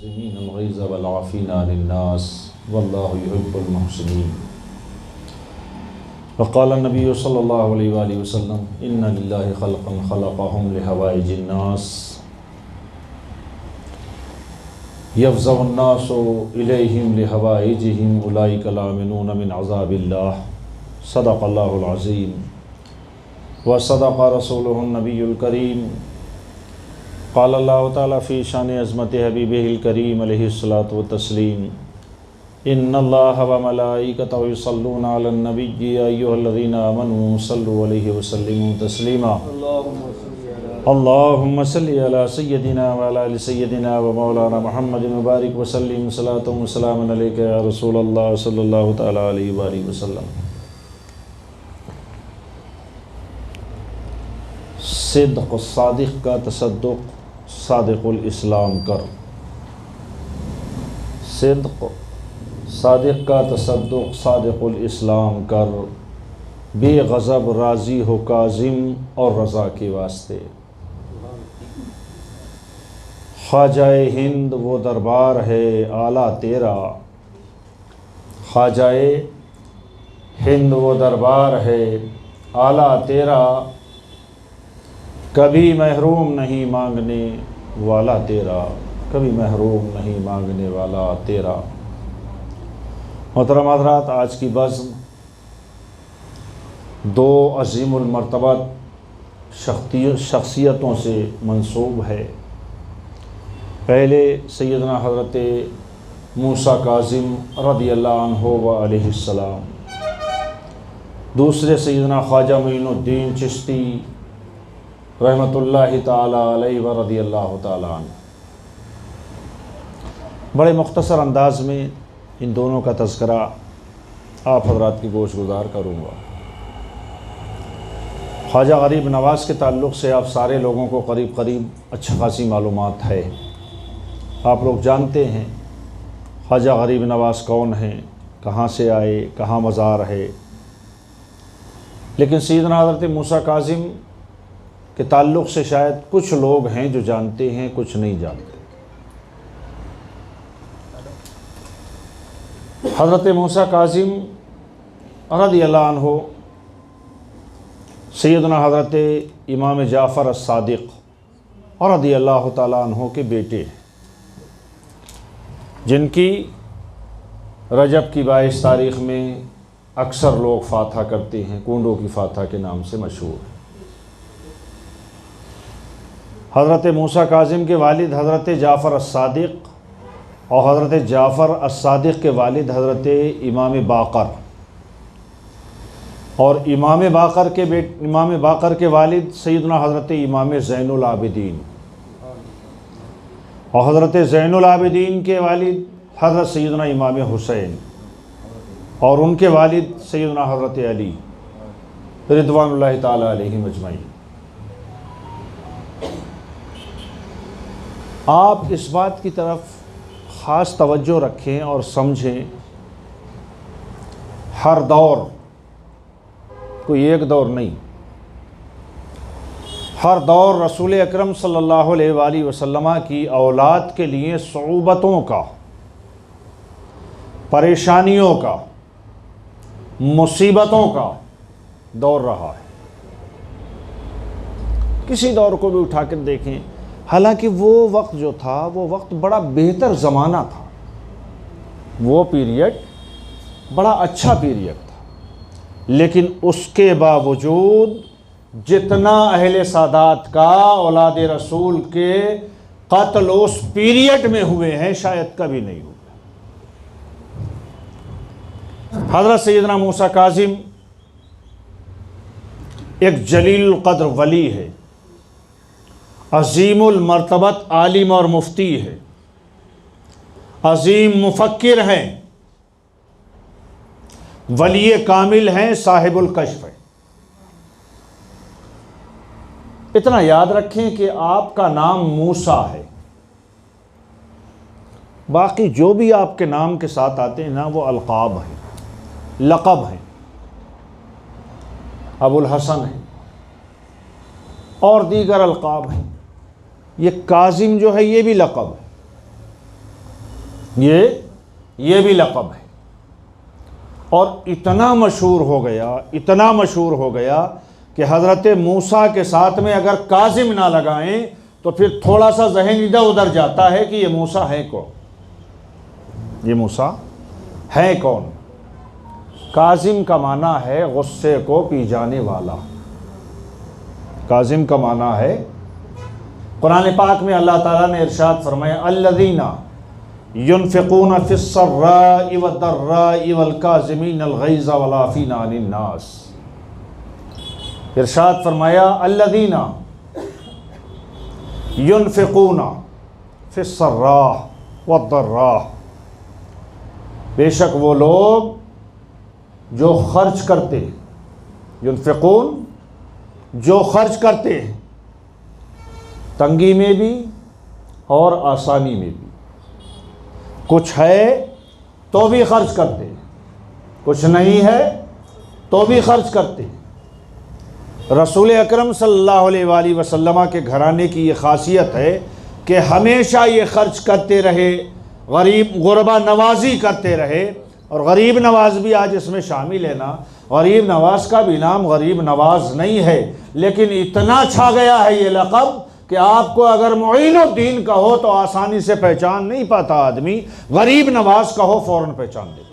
काज़िमीनल ग़ैज़ वल आफ़ीना अनिन्नास वल्लाहु युहिब्बुल मुहसिनीन। वक़ाल नबी सल्लल्लाहु अलैहि वसल्लम इन्ना लिल्लाहि ख़ल्क़न ख़लक़हुम लिहवाइजिन नास यफ़ज़अुन नासु इलैहिम लिहवाइजिहिम उलाइका लामिनून मिन अज़ाबिल्लाह। सदक़ल्लाहुल अज़ीम व सदक़ रसूलुहुन नबियुल करीम। क़ाल अल्लाहु तआला फ़ी शानि अज़मति हबीबिहिल करीम अलैहिस्सलातु व तस्लीम। इन्नल्लाहा व मलाइकतहु युसल्लूना अलन नबिय्यि या अय्युहल्लज़ीना आमनू सल्लु अलैहि व सल्लिमू तस्लीमा। अल्लाहुम्मा सल्लि अला सय्यदिना व अला आलि सय्यदिना व मौलाना मुहम्मदिन व बारिक व सल्लिम सलातन व सलामन अलैका या रसूलल्लाह सल्लल्लाहु तआला अलैहि व आलिहि व सल्लम। सिद्क़ सादिक़ का तसद्दुक़ सादिक़ुल इस्लाम कर। सिद्क़ सादिक़ का तसद्दुक़ सादिक़ुल इस्लाम कर। बेग़ज़ब राज़ी हो काज़िम और रज़ा के वास्ते। ख्वाजाए हिंद वो दरबार है आला तेरा। ख्वाजाए हिंद वो दरबार है आला तेरा। कभी महरूम नहीं मांगने वाला तेरा। कभी महरूम नहीं मांगने वाला तेरा। मोहतरम हज़रात, आज की बज़्म दो अज़ीमुल मर्तबत शख्सियतों से मंसूब है। पहले सैयदना हज़रत मूसा काज़िम रज़ियल्लाहु अन्हु व अलैहिस्सलाम, दूसरे सैयदना ख्वाजा मोइनुद्दीन चिश्ती रहमतुल्लाहि ताला अलैहि व रज़ियल्लाहु ताला अन्हु। बड़े मुख्तसर अंदाज में इन दोनों का तज़किरा आप हज़रात की गोश गुज़ार करूँगा। ख्वाजा गरीब नवाज़ के ताल्लुक़ से आप सारे लोगों को करीब करीब अच्छी खासी मालूमात है। आप लोग जानते हैं ख्वाजा गरीब नवाज़ कौन हैं, कहाँ से आए, कहाँ मज़ार है। लेकिन सैयदना हज़रत मूसा काज़िम के ताल्लुक़ से शायद कुछ लोग हैं जो जानते हैं, कुछ नहीं जानते। हज़रत मूसा काज़िम रज़ियल्लाहु अन्हु सैयदना हज़रत इमाम जाफ़र as-सादिक़ रज़ियल्लाहु ताला अन्हु के बेटे हैं, जिनकी रजब की 22 तारीख़ में अक्सर लोग फ़ातहा करते हैं, कुंडों की फ़ातहा के नाम से मशहूर है। हज़रत मूसा काज़िम के वालिद हज़रत जाफ़र as-सादिक़ और हज़रत जाफ़र as-सादिक़ के वालिद हज़रत इमाम बाक़र, और इमाम बाक़र के वालिद सैयदना हज़रत इमाम ज़ैनुल आबिदीन, और हज़रत ज़ैनुल आबिदीन के वालिद हज़रत सैयदना इमाम हुसैन, और उनके वालिद सैयदना हज़रत अली रिदवानुल्लाहि ताला अलैहिम अजमईन। आप इस बात की तरफ ख़ास तवज्जो रखें और समझें, हर दौर, कोई एक दौर नहीं, हर दौर रसूल अकरम सल्लल्लाहु अलैहि वसल्लम की औलाद के लिए सऊबतों का, परेशानियों का, मुसीबतों का दौर रहा है। किसी दौर को भी उठा कर देखें, हालांकि वो वक्त जो था वो वक्त बड़ा बेहतर ज़माना था, वो पीरियड बड़ा अच्छा पीरियड था, लेकिन उसके बावजूद जितना अहले सादात का औलाद रसूल के कत्ल उस पीरियड में हुए हैं शायद कभी नहीं हुए। हज़रत सैयदना मूसा काज़िम एक जलील क़द्र वली है, अज़ीमुल मर्तबत आलिम और मुफ्ती है, अज़ीम मुफ़क्किर हैं, वली कामिल हैं, साहिबुल कश्फ़ है। इतना याद रखें कि आपका नाम मूसा है, बाकी जो भी आपके नाम के साथ आते हैं ना वो अलक़ाब हैं, लक़ब हैं। अबुल हसन है और दीगर अलक़ाब हैं। ये काज़िम जो है ये भी लक़ब है, ये भी लक़ब है। और इतना मशहूर हो गया कि हज़रत मूसा के साथ में अगर काजिम ना लगाएं तो फिर थोड़ा सा जहन इधर उधर जाता है कि ये मूसा है कौन, ये मूसा है कौन। काजिम का माना है गुस्से को पी जाने वाला। काजिम का माना है, कुरान पाक में अल्लाह ताला ने इरशाद फरमाया अल्लज़ीना युनफ़िक़ूना फ़िस्सर्राइ वद्दर्राइ वल्काज़िमीनल ग़ैज़ वल आफ़ीना अनिन नास। इरशाद फरमाया अल्लज़ीना युनफ़िक़ूना फ़िस्सर्रा वद्दर्रा, बेशक वो लोग जो खर्च करते, युनफ़िक़ून जो खर्च करते हैं, तंगी में भी और आसानी में भी। कुछ है तो भी खर्च करते, कुछ नहीं है तो भी खर्च करते। रसूल अकरम सल्लल्लाहु अलैहि वसल्लम के घराने की ये ख़ासियत है कि हमेशा ये खर्च करते रहे, गरीब गुरबा नवाजी करते रहे। और गरीब नवाज भी आज इसमें शामिल है ना। गरीब नवाज का भी नाम गरीब नवाज नहीं है, लेकिन इतना छा गया है ये लक़ब कि आपको अगर मुईनुद्दीन कहो तो आसानी से पहचान नहीं पाता आदमी, गरीब नवाज कहो फ़ौरन पहचान देता।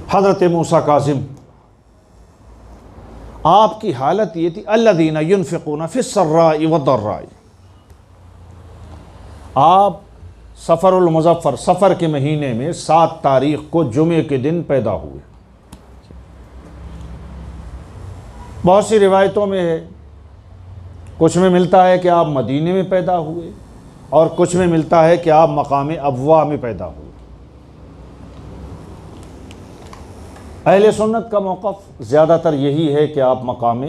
हज़रत मूसा काज़िम, आपकी हालत ये थी अल्लज़ीना युनफ़िक़ूना फ़िस्सर्राइ वद्दर्राइ। आप सफ़रुल मुज़फ़्फ़र, सफ़र के महीने में 7 तारीख़ को जुमे के दिन पैदा हुए। बहुत सी रिवायतों में है, कुछ में मिलता है कि आप मदीने में पैदा हुए और कुछ में मिलता है कि आप मकाम अबवा में पैदा हुए। अहले सुन्नत का मौक़िफ़ ज़्यादातर यही है कि आप मकाम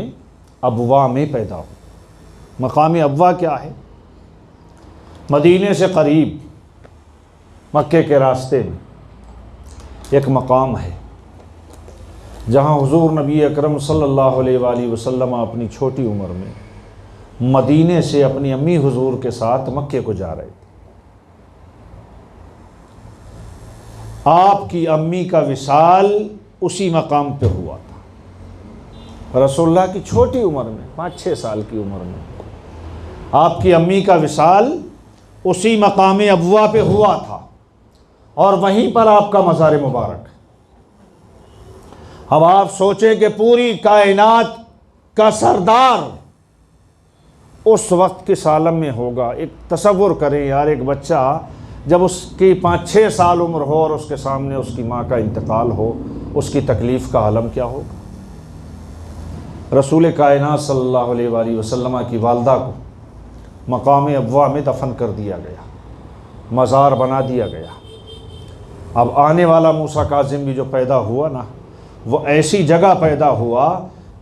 अबवा में पैदा हुए। मकाम अबवा क्या है? मदीने से करीब मक्के के रास्ते में एक मकाम है जहाँ हुज़ूर नबी अकरम सल्लल्लाहु अलैहि वसल्लम अपनी छोटी उम्र में मदीने से अपनी अम्मी हुज़ूर के साथ मक्के को जा रहे थे। आपकी अम्मी का विसाल उसी मकाम पे हुआ था। रसूलुल्लाह की छोटी उम्र में, 5-6 साल की उम्र में, आपकी अम्मी का विसाल उसी मकाम अबवा पे हुआ था और वहीं पर आपका मज़ार मुबारक है। अब आप सोचें कि पूरी कायनात का सरदार उस वक्त किस आलम में होगा। एक तसव्वुर करें यार, एक बच्चा जब उसकी 5-6 साल उम्र हो और उसके सामने उसकी माँ का इंतकाल हो, उसकी तकलीफ़ का आलम क्या होगा। रसूल कायनात सल्लल्लाहु अलैहि वसल्लम की वालदा को मकाम अबवा में दफन कर दिया गया, मज़ार बना दिया गया। अब आने वाला मूसा काज़िम भी जो पैदा हुआ ना, वो ऐसी जगह पैदा हुआ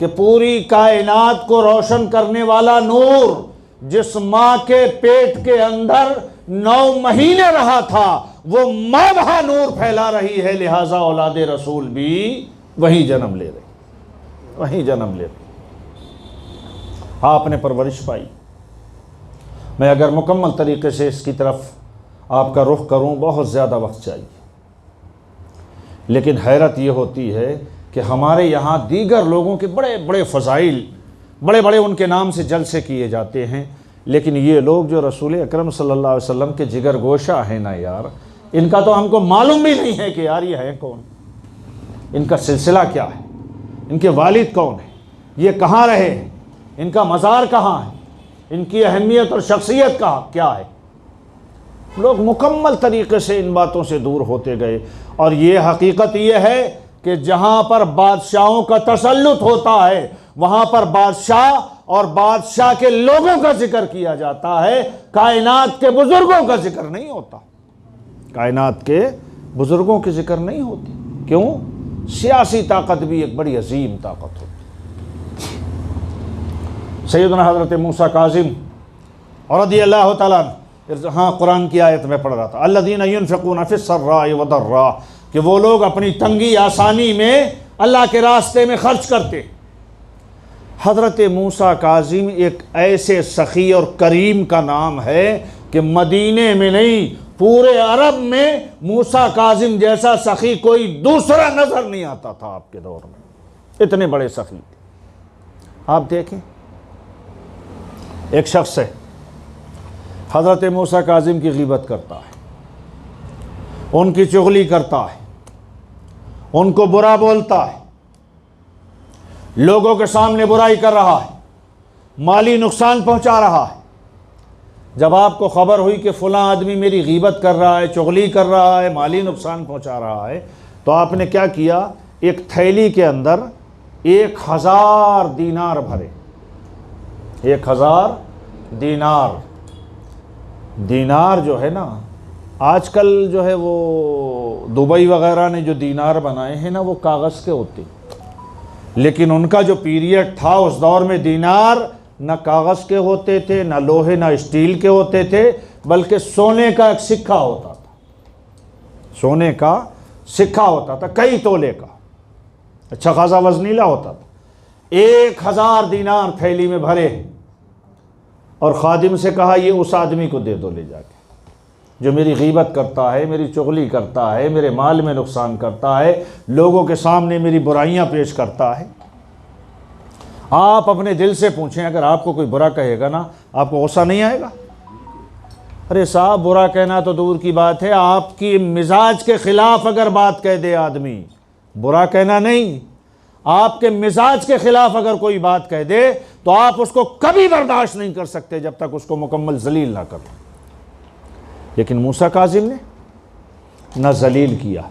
कि पूरी कायनात को रोशन करने वाला नूर जिस माँ के पेट के अंदर 9 महीने रहा था, वो माँ वहाँ नूर फैला रही है। लिहाजा औलाद रसूल भी वहीं जन्म ले रही, वहीं जन्म ले रही। आपने परवरिश पाई। मैं अगर मुकम्मल तरीके से इसकी तरफ आपका रुख करूं, बहुत ज़्यादा वक्त चाहिए। लेकिन हैरत ये होती है कि हमारे यहाँ दीगर लोगों के बड़े बड़े फ़ज़ाइल, बड़े बड़े उनके नाम से जलसे किए जाते हैं, लेकिन ये लोग जो रसूल अकरम सल्लल्लाहु अलैहि वसल्लम के जिगर गोशा हैं ना यार, इनका तो हमको मालूम भी नहीं है कि यार ये है कौन, इनका सिलसिला क्या है, इनके वालिद कौन है, ये कहाँ रहे हैं, इनका मज़ार कहाँ है, इनकी अहमियत और शख्सियत का क्या है। लोग मुकम्मल तरीके से इन बातों से दूर होते गए। और ये हकीकत ये है कि जहाँ पर बादशाहों का तसल्लुत होता है, वहाँ पर बादशाह और बादशाह के लोगों का जिक्र किया जाता है, कायनात के बुज़ुर्गों का जिक्र नहीं होता। कायनात के बुज़ुर्गों की जिक्र नहीं होती। क्यों? सियासी ताकत भी एक बड़ी अजीम ताकत होती। सैयदना हज़रत मूसा काज़िम और रज़ियल्लाहु ताला, हाँ कुरान की आयत में पढ़ रहा था, अल्लज़ीना युनफ़िक़ूना फ़िस्सर्राइ वद्दर्रा, कि वो लोग अपनी तंगी आसानी में अल्लाह के रास्ते में खर्च करते। हज़रत मूसा काज़िम एक ऐसे सखी और करीम का नाम है कि मदीने में नहीं पूरे अरब में मूसा काजिम जैसा सखी कोई दूसरा नजर नहीं आता था आपके दौर में, इतने बड़े सखी थे। आप देखें, एक शख्स है हज़रत मूसा काजिम की ग़ीबत करता है, उनकी चुगली करता है, उनको बुरा बोलता है, लोगों के सामने बुराई कर रहा है, माली नुकसान पहुंचा रहा है। जब आपको खबर हुई कि फ़लाँ आदमी मेरी ग़ीबत कर रहा है, चुगली कर रहा है, माली नुकसान पहुंचा रहा है, तो आपने क्या किया, एक थैली के अंदर 1000 दीनार भरे। 1000 दीनार, दीनार जो है ना, आजकल जो है वो दुबई वगैरह ने जो दीनार बनाए हैं ना, वो कागज़ के होते, लेकिन उनका जो पीरियड था उस दौर में दीनार न कागज़ के होते थे, न लोहे न स्टील के होते थे, बल्कि सोने का एक सिक्का होता था, सोने का सिक्का होता था, कई तोले का, अच्छा खासा वजनीला होता था। 1000 दीनार थैली में भरे और खादिम से कहा ये उस आदमी को दे दो ले जाके जो मेरी ग़ीबत करता है, मेरी चुगली करता है, मेरे माल में नुकसान करता है, लोगों के सामने मेरी बुराइयां पेश करता है। आप अपने दिल से पूछें, अगर आपको कोई बुरा कहेगा ना, आपको गुस्सा नहीं आएगा? अरे साहब, बुरा कहना तो दूर की बात है, आपकी मिजाज के ख़िलाफ़ अगर बात कह दे आदमी, बुरा कहना नहीं, आपके मिजाज के ख़िलाफ़ अगर कोई बात कह दे तो आप उसको कभी बर्दाश्त नहीं कर सकते जब तक उसको मुकम्मल जलील ना कर। लेकिन मूसा काजिम ने न जलील किया,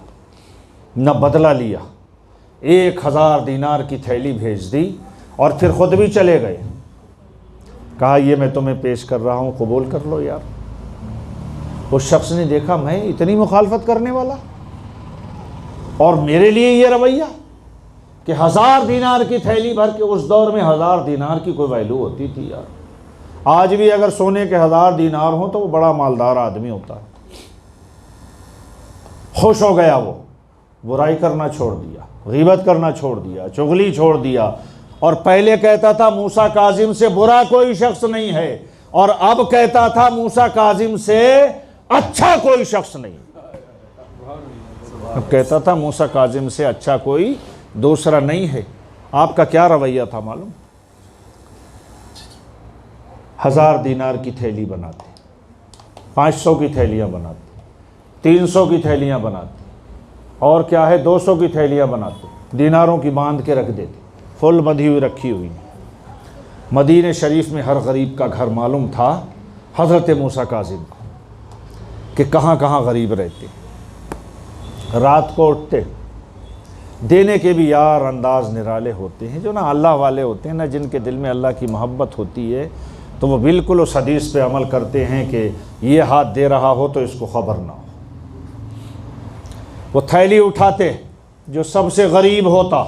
न बदला लिया, 1000 दीनार की थैली भेज दी और फिर ख़ुद भी चले गए। कहा ये मैं तुम्हें पेश कर रहा हूँ, कबूल कर लो यार। उस शख्स ने देखा मैं इतनी मुखालफत करने वाला और मेरे लिए ये रवैया कि 1000 दीनार की थैली भर के, उस दौर में 1000 दीनार की कोई वैल्यू होती थी यार। आज भी अगर सोने के 1000 दीनार हों तो वो बड़ा मालदार आदमी होता है। खुश हो गया वो, बुराई करना छोड़ दिया, ग़ीबत करना छोड़ दिया, चुगली छोड़ दिया, और पहले कहता था मूसा काजिम से बुरा कोई शख्स नहीं है, और अब कहता था मूसा काजिम से अच्छा कोई शख्स नहीं। अब कहता था मूसा काजिम से अच्छा कोई दूसरा नहीं है। आपका क्या रवैया था मालूम? 1000 दीनार की थैली बनाते, 500 की थैलियाँ बनाते, 300 की थैलियाँ बनाते, और क्या है 200 की थैलियाँ बनाते, दीनारों की बांध के रख देते, फुल बंधी हुई रखी हुई। मदीने शरीफ में हर गरीब का घर मालूम था हज़रत मूसा काजिम को कि कहाँ कहाँ गरीब रहते। रात को उठते, देने के भी यार अंदाज निराले होते हैं, जो ना अल्लाह वाले होते हैं ना, जिनके दिल में अल्लाह की मोहब्बत होती है, तो वो बिल्कुल उस हदीस पे अमल करते हैं कि ये हाथ दे रहा हो तो इसको ख़बर ना हो। वो थैली उठाते, जो सबसे गरीब होता,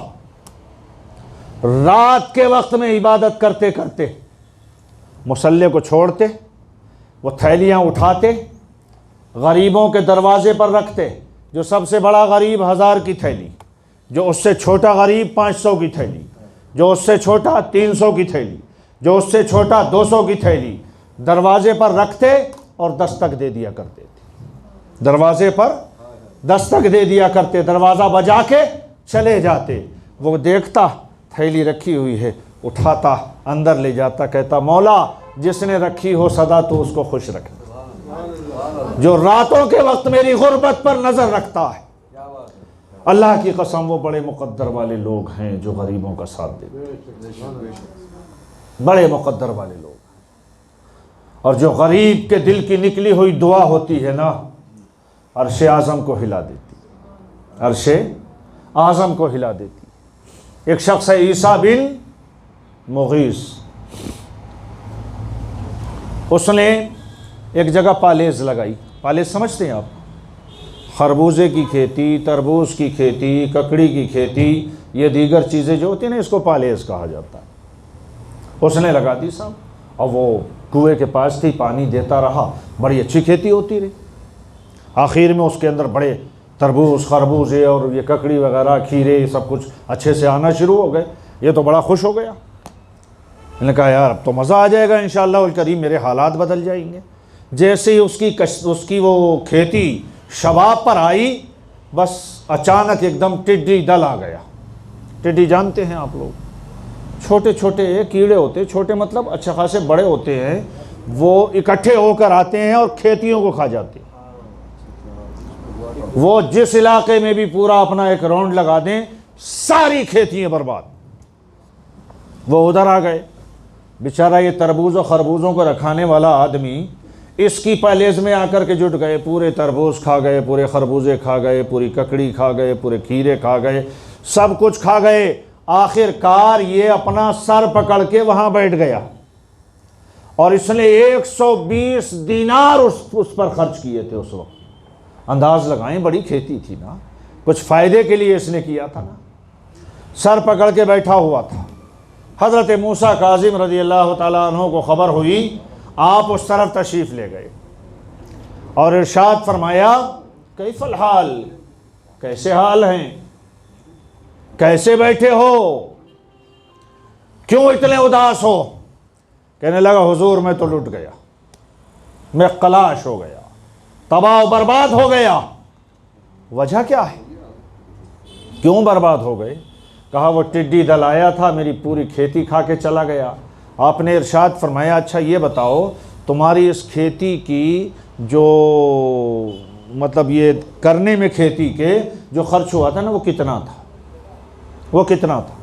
रात के वक्त में इबादत करते करते मुसल्ले को छोड़ते, वो थैलियाँ उठाते, गरीबों के दरवाजे पर रखते। जो सबसे बड़ा गरीब 1000 की थैली, जो उससे छोटा गरीब 500 की थैली, जो उससे छोटा 300 की थैली, जो उससे छोटा 200 की थैली दरवाजे पर रखते और दस्तक दे दिया करते थे। दरवाजे पर दस्तक दे दिया करते, दरवाज़ा बजा के चले जाते। वो देखता थैली रखी हुई है, उठाता, अंदर ले जाता, कहता मौला जिसने रखी हो सदा तो उसको खुश रखे। जो रातों के वक्त मेरी गुर्बत पर नज़र रखता है, अल्लाह की कसम वो बड़े मुकद्दर वाले लोग हैं जो गरीबों का साथ देते, बड़े मुकद्दर वाले लोग। और जो गरीब के दिल की निकली हुई दुआ होती है ना, अर्शे आज़म को हिला देती, अर्शे आज़म को हिला देती। एक शख्स है ईसा बिन मुगीस, उसने एक जगह पालेज लगाई। पालेज समझते हैं आप? खरबूजे की खेती, तरबूज की खेती, ककड़ी की खेती, ये दीगर चीज़ें जो होती हैं ना, इसको पालेज कहा जाता है। उसने लगा दी साहब, और वो कुएं के पास थी, पानी देता रहा, बड़ी अच्छी खेती होती रही। आखिर में उसके अंदर बड़े तरबूज, खरबूजे और ये ककड़ी वगैरह, खीरे, सब कुछ अच्छे से आना शुरू हो गए। ये तो बड़ा खुश हो गया। मैंने कहा यार अब तो मज़ा आ जाएगा इंशाअल्लाह उल करीम, मेरे हालात बदल जाएंगे। जैसे ही उसकी वो खेती शबाब पर आई, बस अचानक एकदम टिड्डी दल आ गया। टिड्डी जानते हैं आप लोग, छोटे छोटे कीड़े होते, छोटे मतलब अच्छे खासे बड़े होते हैं, वो इकट्ठे होकर आते हैं और खेतियों को खा जाते हैं। वो जिस इलाके में भी पूरा अपना एक राउंड लगा दें, सारी खेतियां बर्बाद। वो उधर आ गए। बेचारा ये तरबूज और खरबूजों को रखाने वाला आदमी इसकी पहलेज में आकर के जुट गए। पूरे तरबूज खा गए, पूरे खरबूजे खा गए, पूरी ककड़ी खा गए, पूरे खीरे खा गए, सब कुछ खा गए। आखिरकार ये अपना सर पकड़ के वहां बैठ गया और इसने 120 दीनार उस पर खर्च किए थे उस वक्त। अंदाज लगाएं, बड़ी खेती थी ना, कुछ फायदे के लिए इसने किया था ना। सर पकड़ के बैठा हुआ था। हज़रत मूसा काज़िम रज़ी अल्लाह ताला अन्हु को ख़बर हुई, आप उस तरफ तशरीफ़ ले गए और इरशाद फरमाया, कैफ़ल हाल, कैसे हाल हैं, कैसे बैठे हो, क्यों इतने उदास हो? कहने लगा, हुजूर मैं तो लुट गया, मैं कलाश हो गया, तबाह बर्बाद हो गया। वजह क्या है, क्यों बर्बाद हो गए? कहा, वो टिड्डी दल आया था, मेरी पूरी खेती खा के चला गया। आपने इरशाद फरमाया, अच्छा ये बताओ, तुम्हारी इस खेती की जो मतलब ये करने में खेती के जो खर्च हुआ था ना, वो कितना था? वो कितना था?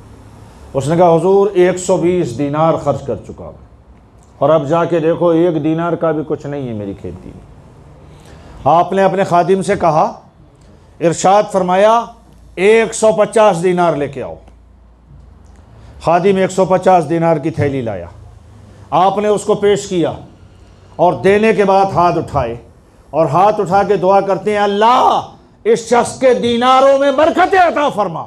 उसने कहा, हुजूर 120 दीनार खर्च कर चुका हूँ और अब जाके देखो 1 दीनार का भी कुछ नहीं है मेरी खेती में। आपने अपने खादिम से कहा, इरशाद फरमाया 150 दीनार लेके आओ। खादिम 150 दीनार की थैली लाया। आपने उसको पेश किया और देने के बाद हाथ उठाए और हाथ उठा के दुआ करते हैं, अल्लाह इस शख्स के दीनारों में बरकतें अता फरमा।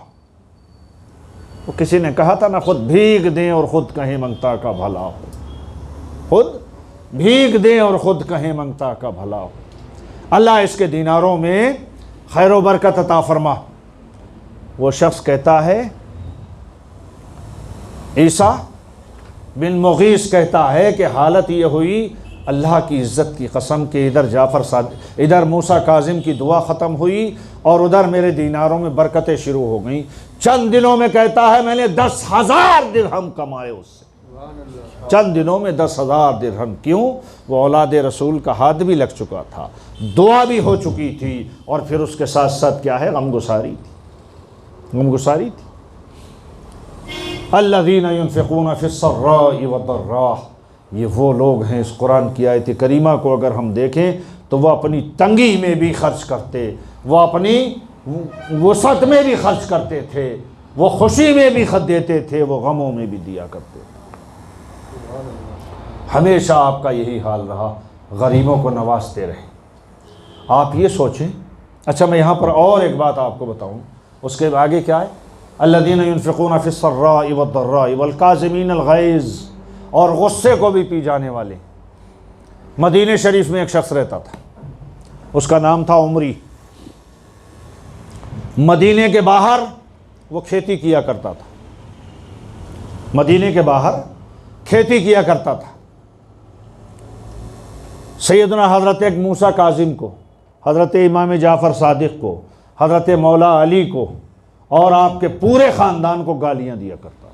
वो किसी ने कहा था ना, खुद भीग दें और खुद कहें मंगता का भला हो। खुद भीग दें और खुद कहें मंगता का भला हो। अल्लाह इसके दीनारों में खैर व बरकत अता फरमा। वो शख्स कहता है, ईसा बिन मुगीस कहता है कि हालत ये हुई, अल्लाह की इज़्ज़त की कसम के इधर मूसा काज़िम की दुआ ख़त्म हुई और उधर मेरे दीनारों में बरकतें शुरू हो गई। चंद दिनों में कहता है मैंने 10,000 दिरहम कमाए उससे। चंद दिनों में 10,000 दिरहम। क्यों? वो औलाद रसूल का हाथ भी लग चुका था, दुआ भी हो चुकी थी और फिर उसके साथ साथ क्या है, गमगुसारी थी, गमगुसारी थी। अल्लज़ीना युनफ़िक़ूना फ़िस्सर्राइ वद्दर्रा, ये वो लोग हैं, इस कुरान की आयत करीमा को अगर हम देखें तो वह अपनी तंगी में भी खर्च करते, वह अपनी वसअत में भी खर्च करते थे, वो खुशी में भी खर्च देते थे, वो गमों में भी दिया करते थे। हमेशा आपका यही हाल रहा, गरीबों को नवाजते रहे। आप ये सोचें। अच्छा, मैं यहाँ पर और एक बात आपको बताऊँ, उसके आगे क्या है, अल्लज़ीना युनफ़िक़ूना फ़िस्सर्राइ वद्दर्राइ वल्काज़िमीनल ग़ैज़, और गुस्से को भी पी जाने वाले। मदीने शरीफ में एक शख्स रहता था, उसका नाम था उमरी। मदीने के बाहर वो खेती किया करता था, मदीने के बाहर खेती किया करता था। सैयदना हज़रत एक मूसा काज़िम को, हज़रत इमाम जाफ़र सादिक़ को, हज़रत मौला अली को और आपके पूरे ख़ानदान को गालियाँ दिया करता था।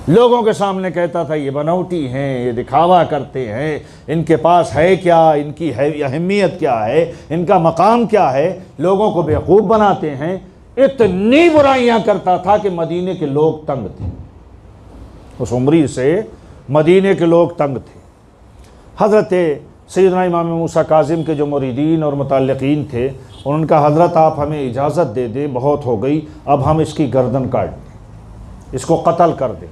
लोगों के सामने कहता था, ये बनौटी हैं, ये दिखावा करते हैं, इनके पास है क्या, इनकी है अहमियत क्या है, इनका मकाम क्या है, लोगों को बेवकूफ़ बनाते हैं। इतनी बुराइयाँ करता था कि मदीने के लोग तंग थे। उस उम्री से मदीने के लोग तंग थे। हज़रत सैयदना इमाम मूसा काज़िम के जो मुरीदीन और मुतल्लिक़ीन थे, उनका, हज़रत आप हमें इजाज़त दे दें, बहुत हो गई, अब हम इसकी गर्दन काट दें, इसको कत्ल कर दें।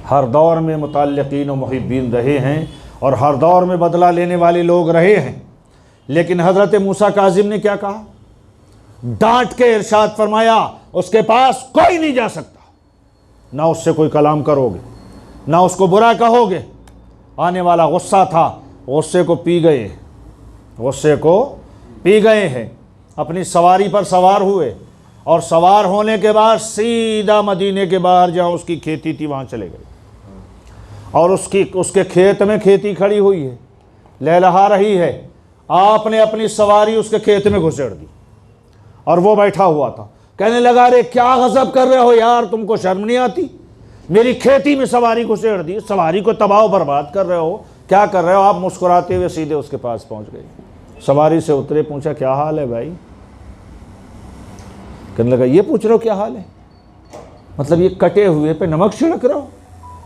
हर दौर में मुतल्लिक़ीन और मुहिब्बीन रहे हैं और हर दौर में बदला लेने वाले लोग रहे हैं, लेकिन हज़रत मूसा काज़िम ने क्या कहा, डांट के इरशाद फरमाया, उसके पास कोई नहीं जा सकता, ना उससे कोई कलाम करोगे, ना उसको बुरा कहोगे। आने वाला गुस्सा था, गुस्से को पी गए, गुस्से को पी गए हैं। अपनी सवारी पर सवार हुए और सवार होने के बाद सीधा मदीने के बाहर जहाँ उसकी खेती थी वहाँ चले गए और उसके खेत में खेती खड़ी हुई है, लहलहा रही है, आपने अपनी सवारी उसके खेत में घुसेड़ दी और वो बैठा हुआ था। कहने लगा, अरे क्या गजब कर रहे हो यार, तुमको शर्म नहीं आती, मेरी खेती में सवारी घुसेड़ दी, सवारी को तबाह बर्बाद कर रहे हो, क्या कर रहे हो आप। मुस्कुराते हुए सीधे उसके पास पहुंच गए, सवारी से उतरे, पूछा क्या हाल है भाई। कहने लगा, ये पूछ रहे हो क्या हाल है, मतलब ये कटे हुए पे नमक छिड़क रहे हो।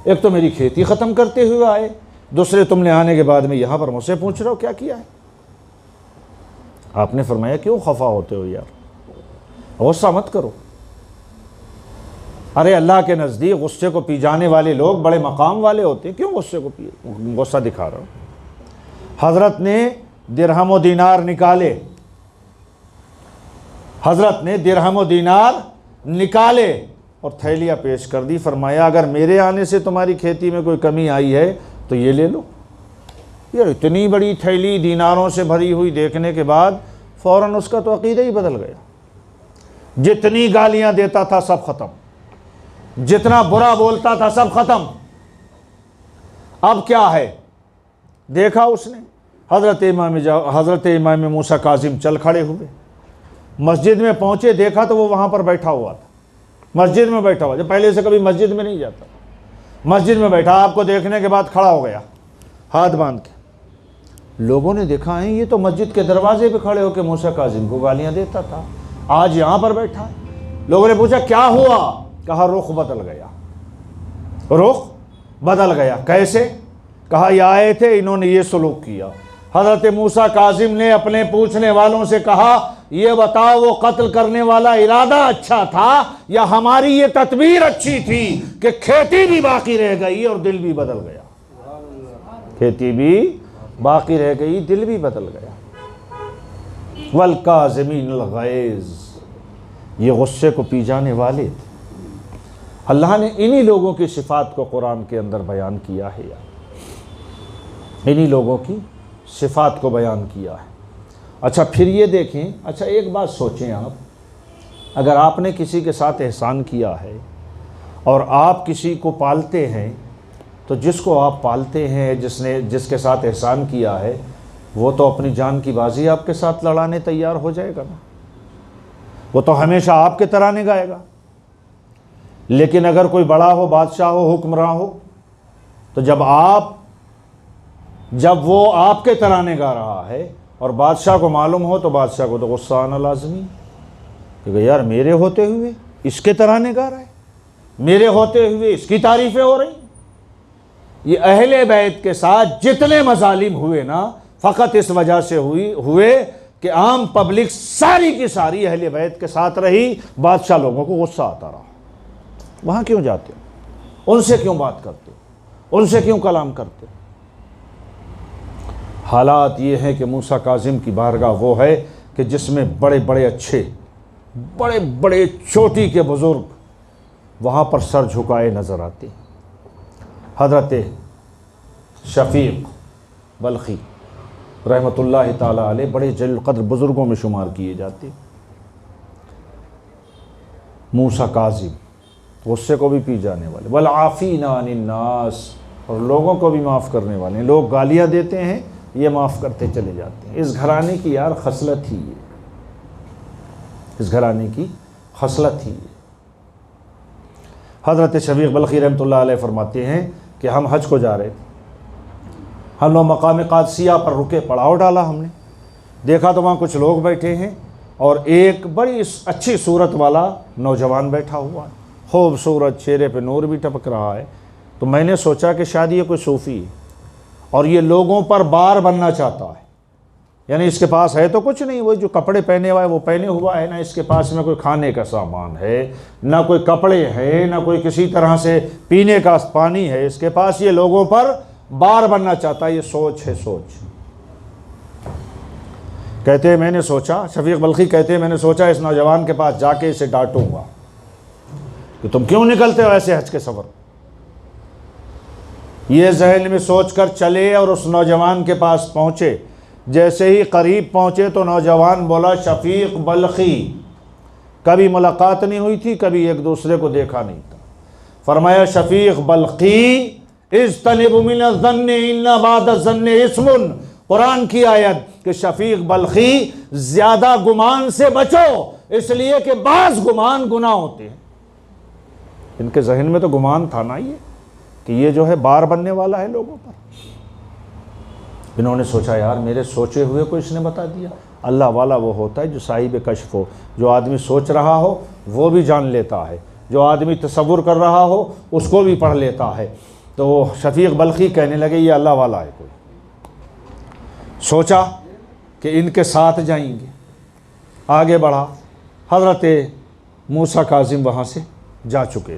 एक तो मेरी खेती ख़त्म करते हुए आए, दूसरे तुमने आने के बाद में यहाँ पर मुझसे पूछ रहे हो क्या किया है। आपने फरमाया, क्यों खफा होते हो यार, गुस्सा मत करो। अरे अल्लाह के नज़दीक गुस्से को पी जाने वाले लोग बड़े मकाम वाले होते हैं, क्यों गुस्से को पी गुस्सा दिखा रहे हो। हज़रत ने दिरहम व दीनार निकाले, हज़रत ने दिरहम व दीनार निकाले और थैलियाँ पेश कर दी। फरमाया, अगर मेरे आने से तुम्हारी खेती में कोई कमी आई है तो ये ले लो। यार इतनी बड़ी थैली दीनारों से भरी हुई देखने के बाद फ़ौरन उसका तो अक़ीदा ही बदल गया। जितनी गालियाँ देता था सब ख़त्म, जितना बुरा बोलता था सब ख़त्म। अब क्या है, देखा उसने, हज़रत इमाम मूसा काज़िम चल खड़े हुए, मस्जिद में पहुँचे, देखा तो वो वहाँ पर बैठा हुआ था, मस्जिद में बैठा हुआ, जब पहले से कभी मस्जिद में नहीं जाता, मस्जिद में बैठा, आपको देखने के बाद खड़ा हो गया हाथ बांध के। लोगों ने देखा है ये तो मस्जिद के दरवाजे पे खड़े होकर मूसा काज़िम को गालियाँ देता था, आज यहाँ पर बैठा है। लोगों ने पूछा क्या हुआ, कहा रुख बदल गया, रुख बदल गया। कैसे, कहा ये आए थे, इन्होंने ये सलूक किया। हज़रत मूसा काज़िम ने अपने पूछने वालों से कहा, ये बताओ वो कत्ल करने वाला इरादा अच्छा था या हमारी ये तदबीर अच्छी थी कि खेती भी बाकी रह गई और दिल भी बदल गया। खेती भी बाकी रह गई, दिल भी बदल गया। वल काज़िमीनल गैज़, ये गुस्से को पी जाने वाले थे। अल्लाह ने इन्हीं लोगों की सिफ़ात को कुरान के अंदर बयान किया है, यार इन्हीं लोगों की सिफ़ात को बयान किया है। अच्छा फिर ये देखें, अच्छा एक बात सोचें आप, अगर आपने किसी के साथ एहसान किया है और आप किसी को पालते हैं, तो जिसको आप पालते हैं, जिसके साथ एहसान किया है, वो तो अपनी जान की बाजी आपके साथ लड़ाने तैयार हो जाएगा ना, वो तो हमेशा आपके तराने गाएगा। लेकिन अगर कोई बड़ा हो, बादशाह हो, हुक्मरान हो, तो जब वो आपके तराने गा रहा है और बादशाह को मालूम हो, तो बादशाह को तो गुस्सा आना लाजमी, क्योंकि यार मेरे होते हुए इसके तराने गा रहा है, मेरे होते हुए इसकी तारीफ़ें हो रही। ये अहले बैत के साथ जितने मजालिम हुए ना, फ़कत इस वजह से हुए कि आम पब्लिक सारी की सारी अहले बैत के साथ रही, बादशाह लोगों को गुस्सा आता रहा। वहाँ क्यों जाते हो, उनसे क्यों बात करते हो, उनसे क्यों कलाम करते हो। हालात ये हैं कि मूसा काज़िम की बारगाह वो है कि जिसमें बड़े बड़े अच्छे, बड़े बड़े चोटी के बुज़ुर्ग वहाँ पर सर झुकाए नज़र आते। हज़रत शफ़ीक़ बल्खी रहमतुल्लाह ताला अलैह बड़े जलील क़द्र बुज़ुर्गों में शुमार किए जाते। मूसा काज़िम गुस्से को भी पी जाने वाले, वल आफ़ीना अनिन नास, और लोगों को भी माफ़ करने वाले हैं। लोग गालियाँ देते हैं, ये माफ़ करते चले जाते हैं। इस घराने की यार खसलत ही है, इस घराने की खसलत ही है। हज़रत शफ़ीक़ बल्खी रहमतुल्लाह अलैह फरमाते हैं कि हम हज को जा रहे थे, हम लोग मकाम क़ादसिया पर रुके, पड़ाव डाला, हमने देखा तो वहाँ कुछ लोग बैठे हैं और एक बड़ी अच्छी सूरत वाला नौजवान बैठा हुआ है, खूबसूरत, चेहरे पे नूर भी टपक रहा है। तो मैंने सोचा कि शायद ये कोई सूफ़ी है और ये लोगों पर बार बनना चाहता है, यानी इसके पास है तो कुछ नहीं, वो जो कपड़े पहने हुआ है वो पहने हुआ है, ना इसके पास में कोई खाने का सामान है, ना कोई कपड़े हैं, ना कोई किसी तरह से पीने का पानी है इसके पास, ये लोगों पर बार बनना चाहता है। ये सोच है, सोच। कहते हैं मैंने सोचा, शफ़ीक़ बल्खी कहते हैं मैंने सोचा इस नौजवान के पास जाके इसे डांटूंगा कि तुम क्यों निकलते हो ऐसे हज के सफ़र। ये जहन में सोच कर चले और उस नौजवान के पास पहुँचे। जैसे ही करीब पहुँचे तो नौजवान बोला, शफ़ीक़ बल्खी, कभी मुलाकात नहीं हुई थी, कभी एक दूसरे को देखा नहीं था। फरमाया, शफ़ीक़ बल्खी इज्तनिबू मिनज़्ज़न्नि इन्ना बादज़्ज़न्नि इस्मुन, कुरान की आयत कि शफीक बल्खी ज्यादा गुमान से बचो, इसलिए कि बाज गुमान गुनाह होते हैं। इनके जहन में तो गुमान था ना ये कि ये जो है बार बनने वाला है लोगों पर। इन्होंने सोचा यार मेरे सोचे हुए को इसने बता दिया। अल्लाह वाला वो होता है जो साहिब कश्फ हो, जो आदमी सोच रहा हो वो भी जान लेता है, जो आदमी तसव्वुर कर रहा हो उसको भी पढ़ लेता है। तो शफीक बल्खी कहने लगे ये अल्लाह वाला है कोई। सोचा कि इनके साथ जाएंगे, आगे बढ़ा। हज़रत मूसा काज़िम वहाँ से जा चुके।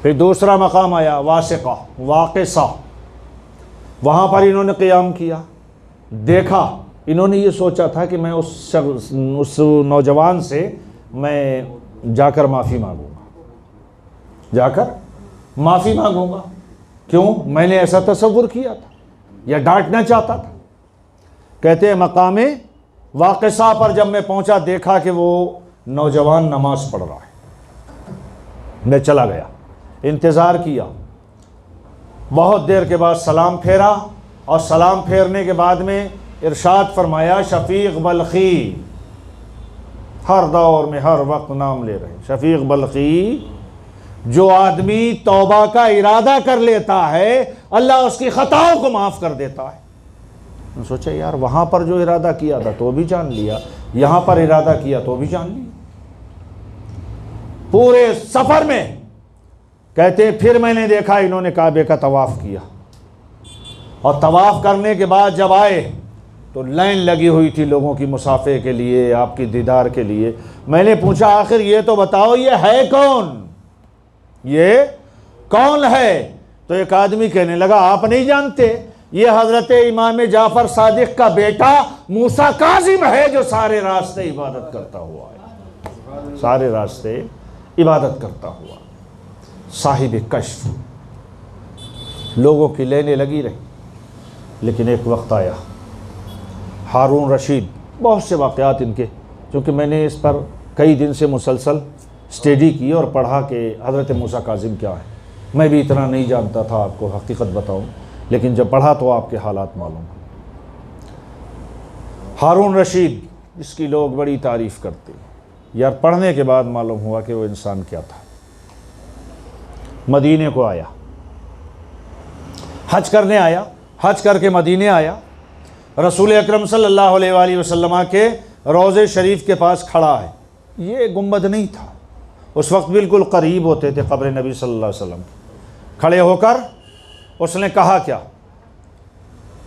फिर दूसरा मकाम आया वासिक़ा, वाक़िसा, वहाँ पर इन्होंने क़ियाम किया। देखा, इन्होंने ये सोचा था कि मैं उस नौजवान से मैं जाकर माफ़ी मांगूंगा, जाकर माफ़ी मांगूंगा। क्यों? मैंने ऐसा तसव्वुर किया था या डांटना चाहता था। कहते हैं मकामे वाक़िसा पर जब मैं पहुंचा, देखा कि वो नौजवान नमाज पढ़ रहा है। मैं चला गया, इंतज़ार किया। बहुत देर के बाद सलाम फेरा, और सलाम फेरने के बाद में इरशाद फरमाया शफीक बल्खी, हर दौर में हर वक्त नाम ले रहे शफीक बल्खी। जो आदमी तौबा का इरादा कर लेता है अल्लाह उसकी ख़ताओं को माफ़ कर देता है। मैं सोचा यार वहाँ पर जो इरादा किया था तो भी जान लिया, यहाँ पर इरादा किया तो भी जान लिया। पूरे सफ़र में कहते फिर मैंने देखा इन्होंने काबे का तवाफ़ किया, और तवाफ़ करने के बाद जब आए तो लाइन लगी हुई थी लोगों की मुसाफे के लिए, आपकी दीदार के लिए। मैंने पूछा आखिर ये तो बताओ ये है कौन, ये कौन है? तो एक आदमी कहने लगा आप नहीं जानते, ये हज़रत इमाम जाफ़र सादिक का बेटा मूसा काज़िम है जो सारे रास्ते इबादत करता हुआ है, सारे रास्ते इबादत करता हुआ, साहिब कश्फ। लोगों की लेने लगी रही, लेकिन एक वक्त आया हारून रशीद, बहुत से वाक़यात इनके, क्योंकि मैंने इस पर कई दिन से मुसलसल स्टडी की और पढ़ा कि हज़रत मूसा काज़िम क्या है। मैं भी इतना नहीं जानता था, आपको हकीकत बताऊं, लेकिन जब पढ़ा तो आपके हालात मालूम। हारून रशीद, इसकी लोग बड़ी तारीफ़ करते हैं यार, पढ़ने के बाद मालूम हुआ कि वो इंसान क्या था। मदीने को आया, हज करने आया, हज करके मदीने आया। रसूल अकरम सल्लल्लाहु अलैहि वसल्लम के रोज़े शरीफ के पास खड़ा है। ये गुंबद नहीं था, उस वक्त बिल्कुल करीब होते थे कब्र नबी सल्लल्लाहु अलैहि वसल्लम। खड़े होकर उसने कहा क्या,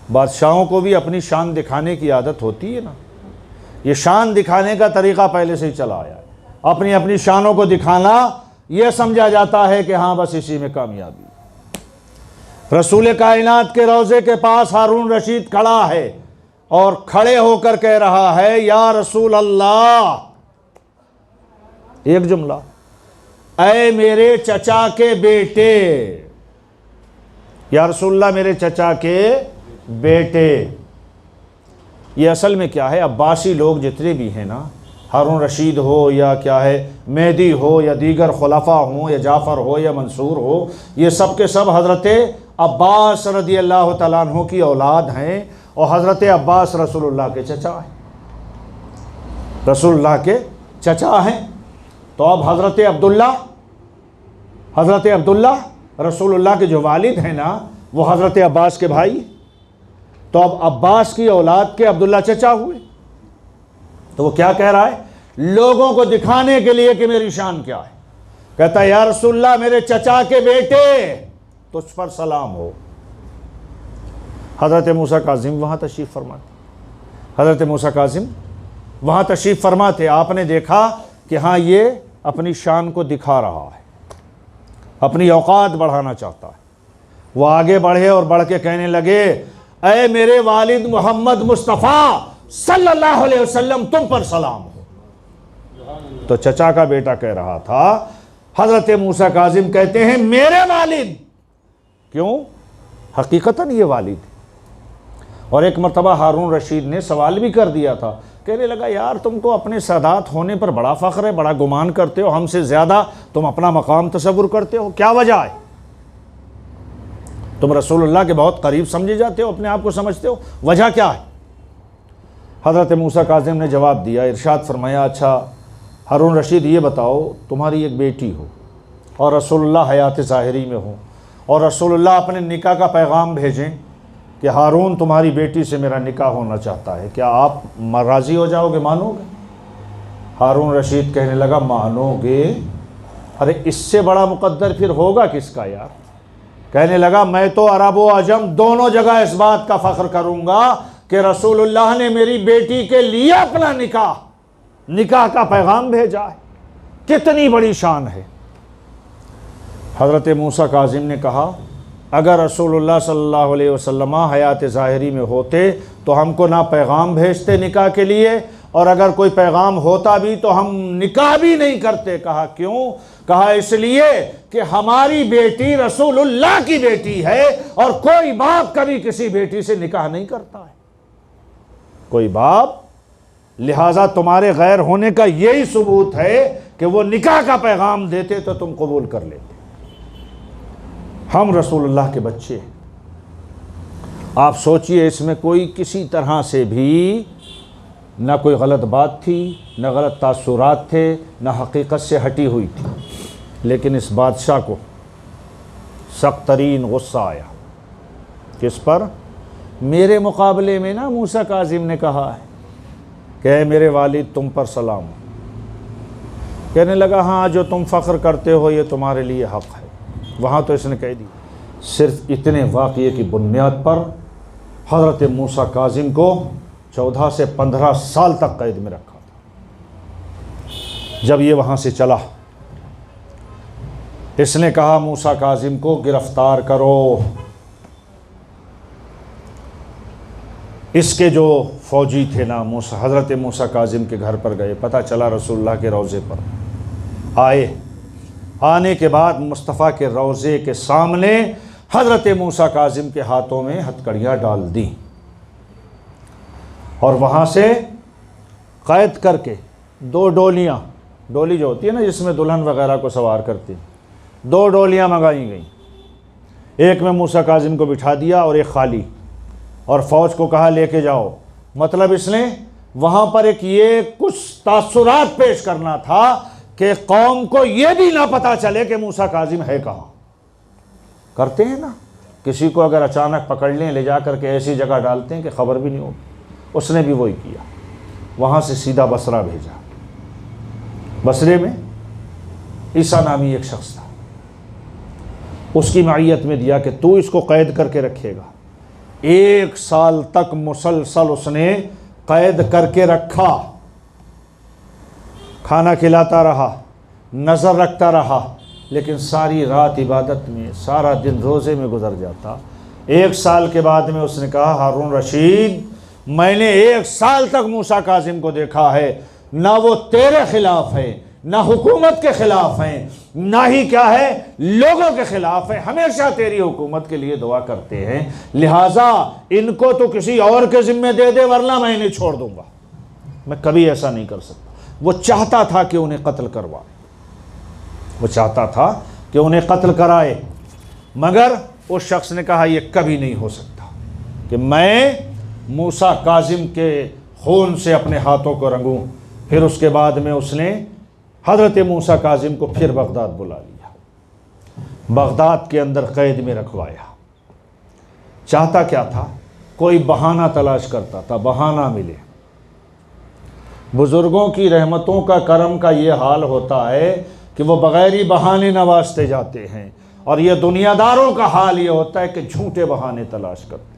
बादशाहों को भी अपनी शान दिखाने की आदत होती है ना, ये शान दिखाने का तरीक़ा पहले से ही चला आया है। अपनी अपनी शानों को दिखाना यह समझा जाता है कि हाँ बस इसी में कामयाबी। रसूल कायनात के रोज़े के पास हारून रशीद खड़ा है और खड़े होकर कह रहा है या रसूल अल्लाह, एक जुमला, ऐ मेरे चचा के बेटे, या रसूलल्लाह मेरे चचा के बेटे। ये असल में क्या है, अब्बासी लोग जितने भी हैं ना, हारून रशीद हो या क्या है मेहदी हो या दीगर खुलाफा हो या जाफ़र हो या मंसूर हो, ये सब के सब हज़रत अब्बास रज़ी अल्लाह तआला अन्हु की औलाद हैं, और हज़रत अब्बास रसूलुल्लाह के चचा हैं, रसूलुल्लाह के चचा हैं। तो अब हज़रत अब्दुल्ला रसूलुल्लाह के जो वालिद हैं ना, वो हज़रत अब्बास के भाई, तो अब अब्बास की औलाद के अब्दुल्ला चचा हुए। तो वो क्या कह रहा है, लोगों को दिखाने के लिए कि मेरी शान क्या है, कहता है या रसूलल्लाह मेरे चचा के बेटे, तुझ पर सलाम हो। हज़रत मूसा काज़िम वहाँ तशरीफ़ फरमा थे, हज़रत मूसा काज़िम वहाँ तशरीफ़ फरमा थे। आपने देखा कि हाँ ये अपनी शान को दिखा रहा है, अपनी औकात बढ़ाना चाहता है। वो आगे बढ़े और बढ़ के कहने लगे ऐ मेरे वालिद मोहम्मद मुस्तफ़ा सल्लल्लाहु अलैहि वसल्लम, तुम पर सलाम हो। तो चचा का बेटा कह रहा था। हज़रत मूसा काज़िम कहते हैं मेरे वालिद, क्यों? हकीकतन ये वालिद। और एक मरतबा हारून रशीद ने सवाल भी कर दिया था, कहने लगा यार तुमको अपने सादात होने पर बड़ा फ़ख्र है, बड़ा गुमान करते हो, हमसे ज़्यादा तुम अपना मकाम तसव्वुर करते हो, क्या वजह है? तुम रसूलुल्लाह के बहुत करीब समझे जाते हो, अपने आप को समझते हो, वजह क्या है? हज़रत मूसा काज़िम ने जवाब दिया, इरशाद फरमाया, अच्छा हारून रशीद ये बताओ, तुम्हारी एक बेटी हो और रसूलुल्लाह हयात ज़ाहिरी में हो और रसूलुल्लाह अपने निकाह का पैगाम भेजें कि हारून तुम्हारी बेटी से मेरा निकाह होना चाहता है, क्या आप राज़ी हो जाओगे, मानोगे? हारून रशीद कहने लगा, मानोगे? अरे इससे बड़ा मुकद्दर फिर होगा किसका यार। कहने लगा, मैं तो अरब व अजम दोनों जगह इस बात का फ़ख्र करूँगा कि रसूलुल्लाह ने मेरी बेटी के लिए अपना निकाह का पैगाम भेजा है। कितनी बड़ी शान है। हज़रत मूसा काज़िम ने कहा, अगर रसूलुल्लाह सल्लल्लाहु अलैहि वसल्लम हयात ज़ाहिरी में होते तो हमको ना पैगाम भेजते निकाह के लिए, और अगर कोई पैगाम होता भी तो हम निकाह भी नहीं करते। कहा क्यों? कहा इसलिए कि हमारी बेटी रसूलुल्लाह की बेटी है और कोई बाप कभी किसी बेटी से निकाह नहीं करता है, कोई बाप। लिहाजा तुम्हारे गैर होने का यही सबूत है कि वो निकाह का पैगाम देते तो तुम कबूल कर लेते। हम रसूलुल्लाह के बच्चे। आप सोचिए, इसमें कोई किसी तरह से भी ना कोई गलत बात थी, ना गलत तासुरात थे, ना हकीकत से हटी हुई थी, लेकिन इस बादशाह को सख्त तरीन गुस्सा आया। किस पर? मेरे मुकाबले में ना मूसा काज़िम ने कहा है कि मेरे वालिद तुम पर सलाम। कहने लगा, हाँ जो तुम फ़ख्र करते हो ये तुम्हारे लिए हक़ है। वहाँ तो इसने कह दी। सिर्फ इतने वाक़ये की बुनियाद पर हज़रत मूसा काज़िम को 14 से 15 साल तक कैद में रखा था। जब ये वहाँ से चला, इसने कहा मूसा काज़िम को गिरफ्तार करो। इसके जो फ़ौजी थे ना, हज़रत मूसा काज़िम के घर पर गए, पता चला रसूलुल्लाह के रोज़े पर आए। आने के बाद मुस्तफ़ा के रोज़े के सामने हज़रत मूसा काज़िम के हाथों में हथकड़ियाँ डाल दी और वहाँ से क़ैद करके 2 डोलियाँ, डोली जो होती है ना जिसमें दुल्हन वगैरह को सवार करती, 2 डोलियाँ मंगाई गई। एक में मूसा काज़िम को बिठा दिया और एक खाली, और फ़ौज को कहा लेके जाओ। मतलब इसने वहाँ पर एक ये कुछ तासुरात पेश करना था कि कौम को ये भी ना पता चले कि मूसा काज़िम है कहाँ। करते हैं ना, किसी को अगर अचानक पकड़ लें, ले जा कर के ऐसी जगह डालते हैं कि ख़बर भी नहीं होगी। उसने भी वही किया। वहाँ से सीधा बसरा भेजा। बसरे में ईसा नामी एक शख्स था, उसकी मईयत में दिया कि तू इसको कैद करके रखेगा। 1 साल तक मुसलसल उसने कैद करके रखा, खाना खिलाता रहा, नज़र रखता रहा, लेकिन सारी रात इबादत में, सारा दिन रोज़े में गुजर जाता। 1 साल के बाद में उसने कहा, हारून रशीद, मैंने 1 साल तक मूसा काज़िम को देखा है, ना वो तेरे ख़िलाफ़ है, ना हुकूमत के ख़िलाफ़ हैं, ना ही क्या है लोगों के ख़िलाफ़ है, हमेशा तेरी हुकूमत के लिए दुआ करते हैं। लिहाजा इनको तो किसी और के ज़िम्मे दे दे, वरना मैं इन्हें छोड़ दूँगा। मैं कभी ऐसा नहीं कर सकता। वो चाहता था कि उन्हें कत्ल करवाए, वो चाहता था कि उन्हें कत्ल कराए, मगर उस शख्स ने कहा यह कभी नहीं हो सकता कि मैं मूसा काज़िम के खून से अपने हाथों को रंगूं। फिर उसके बाद में उसने हज़रत मूसा काज़िम को फिर बगदाद बुला लिया, बगदाद के अंदर कैद में रखवाया। चाहता क्या था? कोई बहाना तलाश करता था, बहाना मिले। बुज़ुर्गों की रहमतों का, करम का ये हाल होता है कि वो बग़ैर ही बहाने नवाजते जाते हैं, और ये दुनियादारों का हाल ये होता है कि झूठे बहाने तलाश करते।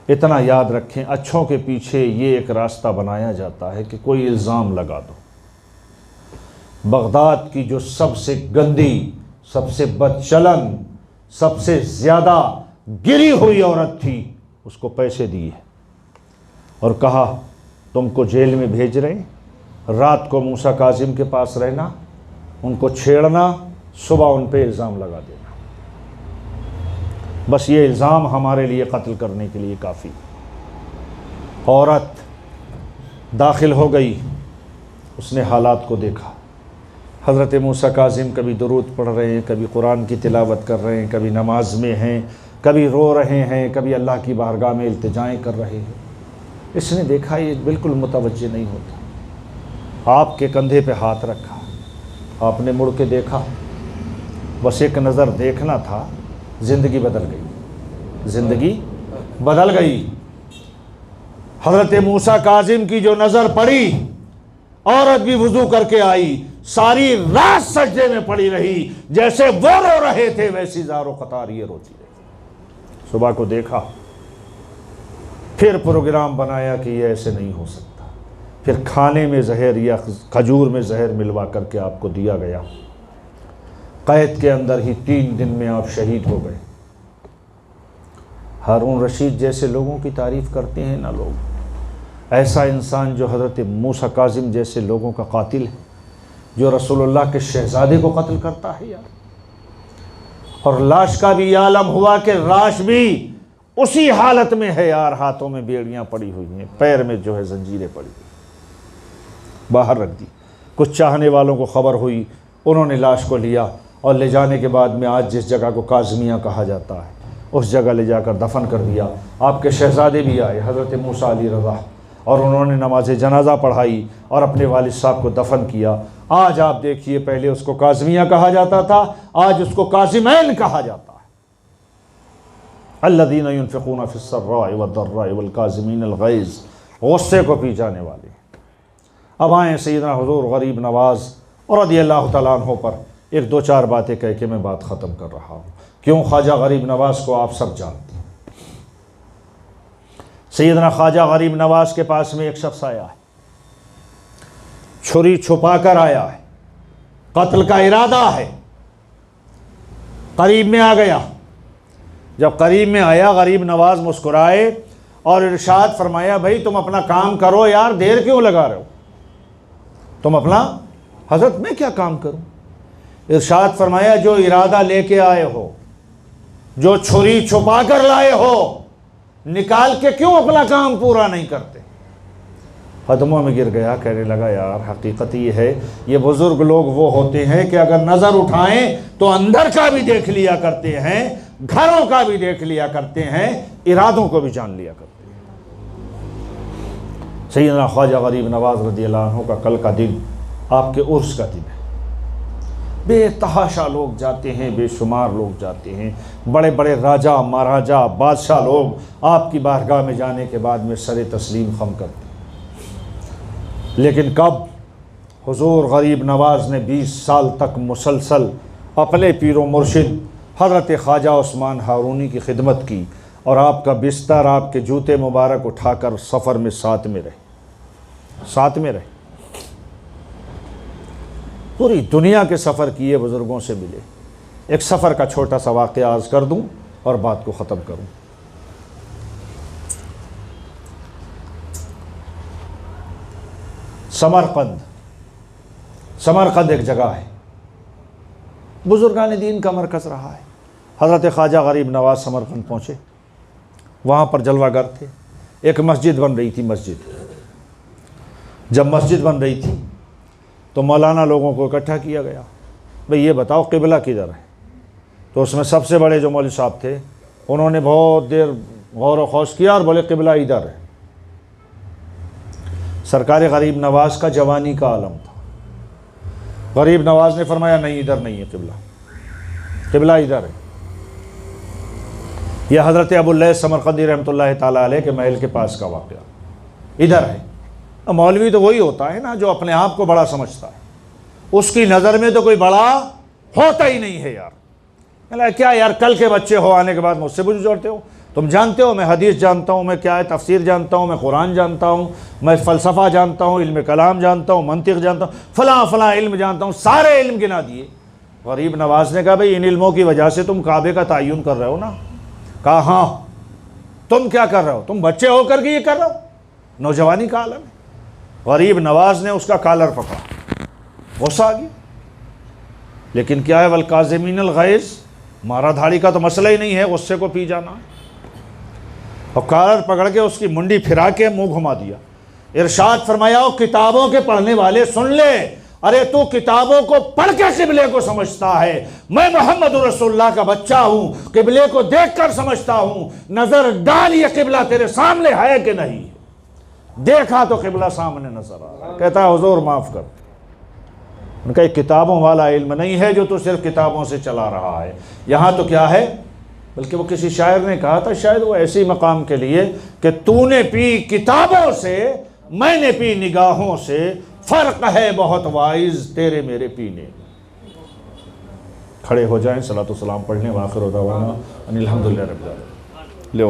इतना याद रखें, अच्छों के पीछे ये एक रास्ता बनाया जाता है कि कोई इल्ज़ाम लगा दो। बगदाद की जो सबसे गंदी, सबसे बदचलन, सबसे ज़्यादा गिरी हुई औरत थी, उसको पैसे दिए और कहा तुमको जेल में भेज रहे, रात को मूसा काज़िम के पास रहना, उनको छेड़ना, सुबह उन पे इल्ज़ाम लगा देना। बस ये इल्ज़ाम हमारे लिए कत्ल करने के लिए काफ़ी। औरत दाखिल हो गई, उसने हालात को देखा, हज़रत मूसा काज़िम कभी दुरूद पढ़ रहे हैं, कभी कुरान की तिलावत कर रहे हैं, कभी नमाज में हैं, कभी रो रहे हैं, कभी अल्लाह की बारगाह में इल्तिजाएँ कर रहे हैं। इसने देखा ये बिल्कुल मुतवज्जे नहीं होता। आपके कंधे पे हाथ रखा, आपने मुड़ के देखा, बस एक नज़र देखना था, ज़िंदगी बदल गई, ज़िंदगी बदल गई। हज़रत मूसा काज़िम की जो नज़र पड़ी, औरत भी वुज़ू करके आई, सारी रात सजदे में पड़ी रही, जैसे वो रो रहे थे वैसी ज़ारो कतार ये रोती रही। सुबह को देखा, फिर प्रोग्राम बनाया कि ये ऐसे नहीं हो सकता। फिर खाने में जहर या खजूर में जहर मिलवा करके आपको दिया गया। कैद के अंदर ही 3 दिन में आप शहीद हो गए। हारून रशीद जैसे लोगों की तारीफ़ करते हैं ना लोग, ऐसा इंसान जो हज़रत मूसा काज़िम जैसे लोगों का कातिल है, जो रसूलुल्लाह के शहज़ादे को कत्ल करता है यार। और लाश का भी आलम हुआ कि लाश भी उसी हालत में है यार, हाथों में बेड़ियां पड़ी हुई हैं, पैर में जो है जंजीरें पड़ी हुई, बाहर रख दी। कुछ चाहने वालों को खबर हुई, उन्होंने लाश को लिया और ले जाने के बाद में आज जिस जगह को काज़मिया कहा जाता है उस जगह ले जाकर दफन कर दिया। आपके शहज़ादे भी आए, हज़रत मूसा अली रज़ा, और उन्होंने नमाज जनाजा पढ़ाई और अपने वालिद साहब को दफन किया। आज आप देखिए, पहले उसको काज़मिया कहा जाता था, आज उसको काज़िमैन कहा जाता है। अल्लज़ीना युनफ़िक़ूना फ़िस्सर्राइ वद्दर्राइ वल्काज़िमीनल ग़ैज़, गुस्से को पी जाने वाले। अब आए सैयदना हुज़ूर गरीब नवाज़ और रज़ियल्लाहु तआला अन्हु पर 1-2-4 बातें कह के मैं बात ख़त्म कर रहा हूँ। क्यों? ख्वाजा गरीब नवाज़ को आप सब जानते हैं। सैयदना ख्वाजा गरीब नवाज़ के पास में एक शख्स आया है, छुरी छुपा कर आया है, कत्ल का इरादा है, करीब में आ गया। जब करीब में आया, गरीब नवाज मुस्कुराए और इरशाद फरमाया, भाई तुम अपना काम करो यार, देर क्यों लगा रहे हो, तुम अपना। हज़रत मैं क्या काम करूं? इरशाद फरमाया, जो इरादा लेके आए हो, जो छुरी छुपा कर लाए हो, निकाल के क्यों अपना काम पूरा नहीं करते? कदमों में गिर गया, कहने लगा, यार हकीकत ये है, ये बुज़ुर्ग लोग वो होते हैं कि अगर नज़र उठाएं तो अंदर का भी देख लिया करते हैं, घरों का भी देख लिया करते हैं, इरादों को भी जान लिया करते हैं। सैयदना ख्वाजा गरीब नवाज़ रज़ियल्लाहु अन्हु का कल का दिन आपके उर्स का दिन है। बेतहाशा लोग जाते हैं, बेशुमार लोग जाते हैं, बड़े बड़े राजा महाराजा बादशाह लोग आपकी बारगाह में जाने के बाद में सरे तस्लीम खम करते हैं। लेकिन कब? हुज़ूर गरीब नवाज़ ने 20 साल तक मुसलसल अपने पीरो मुर्शिद हज़रत ख्वाजा उस्मान हारूनी की खिदमत की, और आपका बिस्तर, आपके जूते मुबारक उठाकर सफ़र में साथ में रहे। पूरी दुनिया के सफ़र किए, बुज़ुर्गों से मिले। एक सफ़र का छोटा सा वाक़या अर्ज़ कर दूँ और बात को ख़त्म करूँ। समरकंद एक जगह है, बुज़ुर्गान दीन का मरकज़ रहा है। हज़रत ख्वाजा गरीब नवाज़ समरकंद पहुँचे, वहाँ पर जलवागर थे। एक मस्जिद बन रही थी। जब मस्जिद बन रही थी तो मौलाना लोगों को इकट्ठा किया गया, भाई ये बताओ क़िबला किधर है? तो उसमें सबसे बड़े जो मौलवी साहब थे, उन्होंने बहुत देर गौर व खौस किया और बोले क़िबला इधर है। सरकार गरीब नवाज़ का जवानी का आलम था। गरीब नवाज़ ने फरमाया, नहीं इधर नहीं है क़िबला इधर है। यह हज़रत अबुल्लैस समरकंदी रहमतुल्लाह ताला अलैह के महल के पास का वाक़या इधर है। मौलवी तो वही होता है ना जो अपने आप को बड़ा समझता है, उसकी नज़र में तो कोई बड़ा होता ही नहीं है यार। क्या यार, कल के बच्चे हो, आने के बाद मुझसे बुझ जोड़ते हो? तुम जानते हो मैं हदीस जानता हूँ, मैं क्या है तफसीर जानता हूँ, मैं कुरान जानता हूँ, मैं फ़लसफ़ा जानता हूँ, इल्म कलाम जानता हूँ, मंतिक़ जानता हूँ, फ़लाँ इल्म जानता हूँ, सारे इल्म गिना दिए। गरीब नवाज़ ने कहा, भाई इन इल्मों की वजह से तुम काबे का तयन कर रहे हो ना? कहा हाँ। तुम क्या कर रहे हो? तुम बच्चे होकर के ये कर रहे हो? नौजवानी का आलम है। गरीब नवाज़ ने उसका कॉलर पकड़ा, गुस्सा आ गया। लेकिन क्या है, वल काज़िमीनल ग़ैज़, मारा धाड़ी का तो मसला ही नहीं है, गुस्से को पी जाना है। और कॉलर पकड़ के उसकी मुंडी फिरा के मुंह घुमा दिया। इरशाद फरमाया, किताबों के पढ़ने वाले सुन ले, अरे तू किताबों को पढ़ के किबले को समझता है, मैं मोहम्मद रसूलुल्लाह का बच्चा हूं, किबले को देखकर समझता हूं। नजर डाल ये किबला तेरे सामने है कि नहीं। देखा तो किबला सामने नजर आ रहा है। कहता है हुजूर माफ कर। उनका किताबों वाला इल्म नहीं है जो तू सिर्फ किताबों से चला रहा है। यहाँ तो क्या है, बल्कि वो किसी शायर ने कहा था, शायद वो ऐसी मकाम के लिए कि तूने पी किताबों से, मैंने पी निगाहों से, फर्क है बहुत वाइज तेरे मेरे पीने। खड़े हो जाएं, सलातो सलाम पढ़ने, वाखिर दावाना अनिल हम्दुलिल्लाहि रब्बिल आलमीन। ले